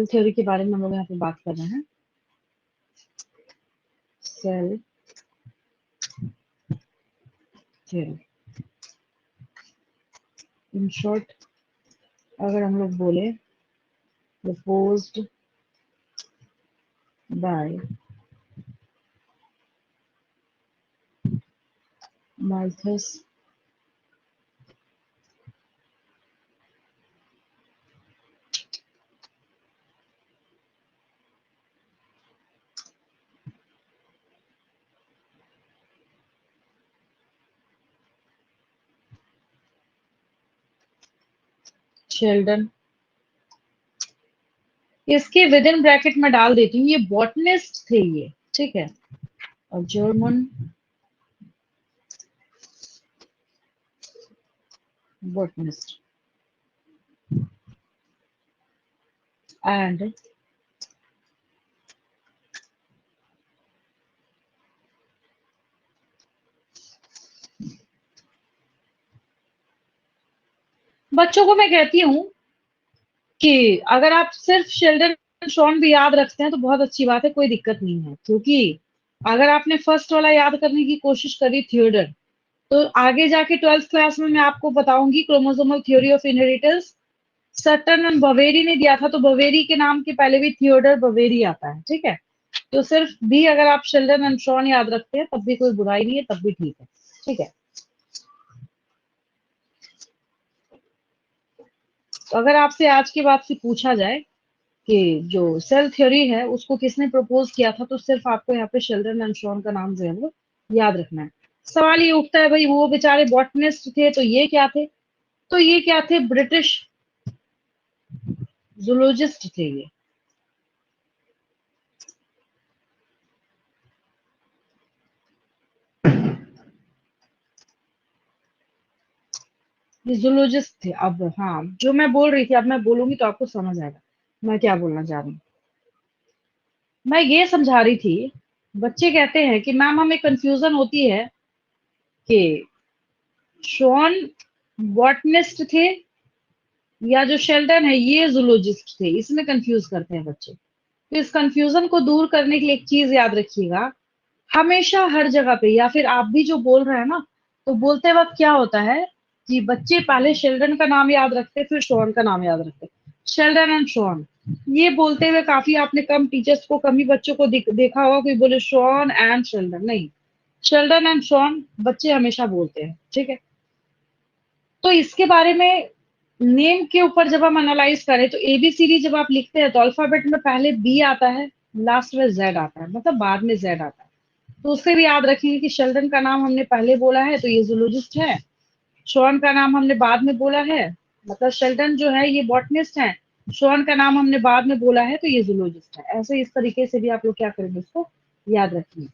Cell theory के बारे में हम लोग यहाँ पे बात कर रहे हैं। सेल थ्योरी इन शॉर्ट अगर हम लोग बोले प्रपोज्ड बाय माल्थस शेल्डन, इसके विद इन ब्रैकेट में डाल देती हूँ, ये बॉटनिस्ट थे ये, ठीक है, और जर्मन बॉटनिस्ट एंड बच्चों को मैं कहती हूँ कि अगर आप सिर्फ शेल्डन शॉन भी याद रखते हैं तो बहुत अच्छी बात है, कोई दिक्कत नहीं है, क्योंकि अगर आपने फर्स्ट वाला याद करने की कोशिश करी थियोडर, तो आगे जाके 12th क्लास में मैं आपको बताऊंगी chromosomal theory of inheritance, Sutton and Boveri ने दिया था, तो बवेरी के नाम के पहले भी थियोडर बवेरी आता है, ठीक है। तो सिर्फ भी अगर आप शेल्डन एंड शॉन याद रखते हैं तब भी कोई बुराई नहीं है, तब भी ठीक है, ठीक है। तो अगर आपसे आज की बात से पूछा जाए कि जो सेल थ्योरी है उसको किसने प्रपोज किया था, तो सिर्फ आपको यहाँ पे शेल्डन एंड शॉन का नाम जो है वो याद रखना है। सवाल ये उठता है भाई वो बेचारे बॉटनिस्ट थे तो ये क्या थे, तो ये क्या थे, ब्रिटिश जूलॉजिस्ट थे ये जूलॉजिस्ट थे। अब हाँ, जो मैं बोल रही थी अब मैं बोलूंगी तो आपको समझ आएगा मैं क्या बोलना चाह रही हूँ। मैं ये समझा रही थी, बच्चे कहते हैं कि मैम हमें कंफ्यूजन होती है कि शॉन बॉटनिस्ट थे या जो शेल्डन है ये जूलॉजिस्ट थे, इसमें कंफ्यूज करते हैं बच्चे। तो इस कंफ्यूजन को दूर करने के लिए एक चीज याद रखिएगा, हमेशा हर जगह पे, या फिर आप भी जो बोल रहे हैं ना, तो बोलते वक्त क्या होता है कि बच्चे पहले शेल्डन का नाम याद रखते फिर शॉन का नाम याद रखते, शेल्डन एंड शॉन। ये बोलते हुए काफी आपने कम टीचर्स को, कम ही बच्चों को देखा होगा कोई बोले शॉन एंड शेल्डन, नहीं, शेल्डन एंड शॉन बच्चे हमेशा बोलते हैं, ठीक है। तो इसके बारे में नेम के ऊपर जब हम एनालाइज करें तो एबीसीडी जब आप लिखते हैं तो अल्फाबेट में पहले बी आता है, लास्ट में जेड आता है, मतलब बाद में जेड आता है। तो उससे भी याद रखेंगे कि शेल्डन का नाम हमने पहले बोला है तो ये जूलॉजिस्ट है, शॉन का नाम हमने बाद में बोला है, मतलब शेल्डन जो है ये बॉटनिस्ट है, शॉन का नाम हमने बाद में बोला है तो ये जूलॉजिस्ट है। ऐसे इस तरीके से भी आप लोग क्या करेंगे, इसको याद रखिए।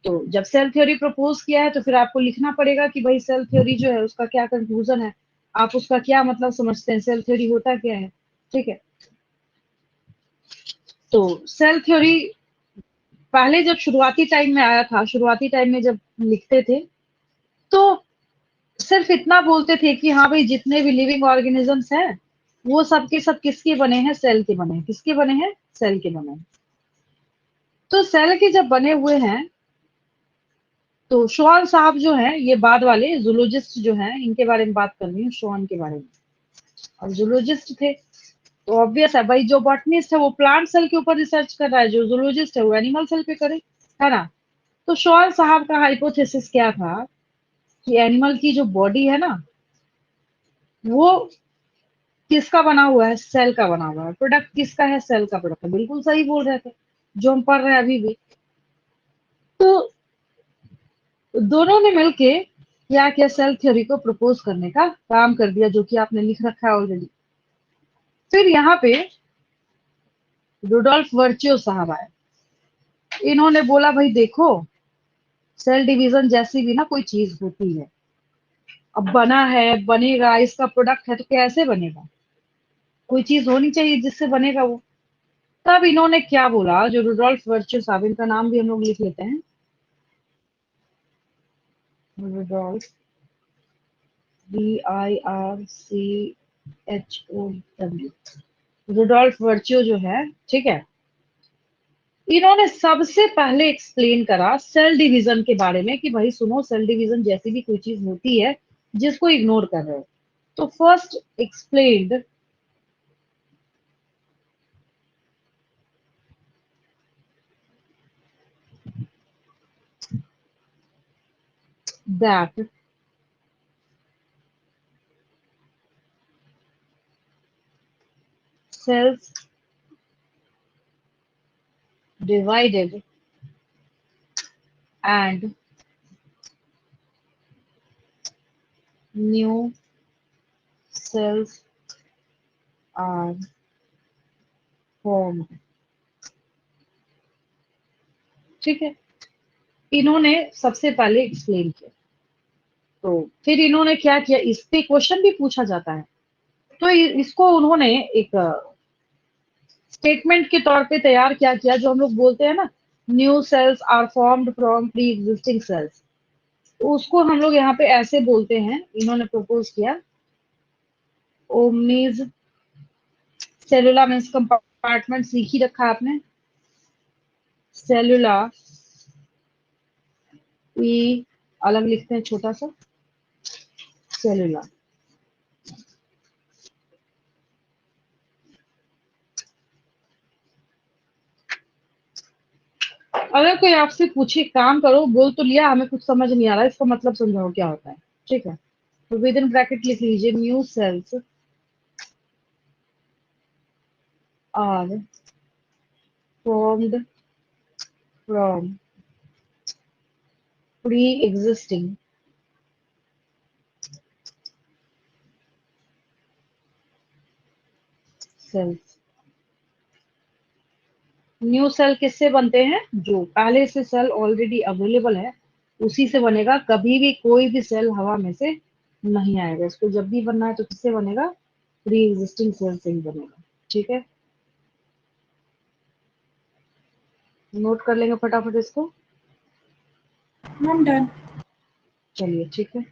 तो जब सेल थ्योरी प्रपोज किया है तो फिर आपको लिखना पड़ेगा कि भाई सेल थ्योरी जो है उसका क्या कंक्लूजन है, आप उसका क्या मतलब समझते हैं, सेल थ्योरी होता क्या है, ठीक है। तो सेल थ्योरी पहले जब शुरुआती टाइम में आया था, शुरुआती टाइम में जब लिखते थे तो सिर्फ इतना बोलते थे कि हाँ भाई जितने भी लिविंग ऑर्गेनिजम्स हैं वो सब के सब किसके बने हैं, सेल के बने हैं, किसके बने हैं, सेल के बने हैं। तो सेल के जब बने हुए हैं तो शॉन साहब जो हैं ये बाद वाले जूलॉजिस्ट जो हैं इनके बारे में बात कर रही हूँ, शॉन के बारे में। और जूलॉजिस्ट थे तो ऑब्वियस है भाई, जो बॉटनिस्ट है वो प्लांट सेल के ऊपर रिसर्च कर रहा है, जो जूलॉजिस्ट है वो एनिमल सेल पे करे, है ना। तो शॉन साहब का हाइपोथेसिस क्या था कि एनिमल की जो बॉडी है ना वो किसका बना हुआ है, सेल का बना हुआ है, प्रोडक्ट किसका है, सेल का प्रोडक्ट है, बिल्कुल सही बोल रहे थे जो हम पढ़ रहे हैं अभी भी। तो दोनों ने मिलके क्या किया, सेल थ्योरी को प्रपोज करने का काम कर दिया, जो कि आपने लिख रखा है ऑलरेडी। फिर यहाँ पे रुडोल्फ वर्च्यो साहब आए, इन्होंने बोला भाई देखो सेल डिवीजन जैसी भी ना कोई चीज होती है, अब बना है बनेगा इसका प्रोडक्ट है तो कैसे बनेगा, कोई चीज होनी चाहिए जिससे बनेगा वो। तब इन्होंने क्या बोला, जो रुडोल्फ वर्च्यो साहब, इनका नाम भी हम लोग लिख लेते हैं, रुडोल्फ, DIRCHOW, रुडोल्फ वर्च्यो जो है, ठीक है, इन्होंने सबसे पहले एक्सप्लेन करा सेल डिवीजन के बारे में कि भाई सुनो, सेल डिवीजन जैसी भी कोई चीज होती है जिसको इग्नोर कर रहे हो। तो first explained that cells divided and new cells are formed। ठीक है, इन्होंने सबसे पहले एक्सप्लेन किया। तो फिर इन्होंने क्या किया, इस पे क्वेश्चन भी पूछा जाता है, तो इसको उन्होंने एक स्टेटमेंट के तौर पे तैयार क्या किया, जो हम लोग बोलते हैं ना, new cells are formed from pre existing cells. तो उसको हम लोग यहाँ पे ऐसे बोलते हैं, इन्होंने प्रपोज किया, ओमनीज सेलुला मीन्स कंपार्टमेंट, सीख ही रखा आपने, सेलुला ई अलग लिखते हैं छोटा सा, सेलुला। अगर कोई आपसे पूछे काम करो, बोल तो लिया, हमें कुछ समझ नहीं आ रहा, इसका मतलब समझाओ क्या होता है, ठीक है। तो विद इन ब्रैकेट लिख लीजिए, new cells are formed from pre existing cells. New cell किससे बनते हैं, जो पहले से सेल ऑलरेडी अवेलेबल है उसी से बनेगा। कभी भी कोई भी सेल हवा में से नहीं आएगा, इसको जब भी बनना है तो किससे बनेगा, प्री एग्जिस्टिंग सेल से ही बनेगा, ठीक है। नोट कर लेंगे फटाफट इसको। Ma'am done. चलिए ठीक है।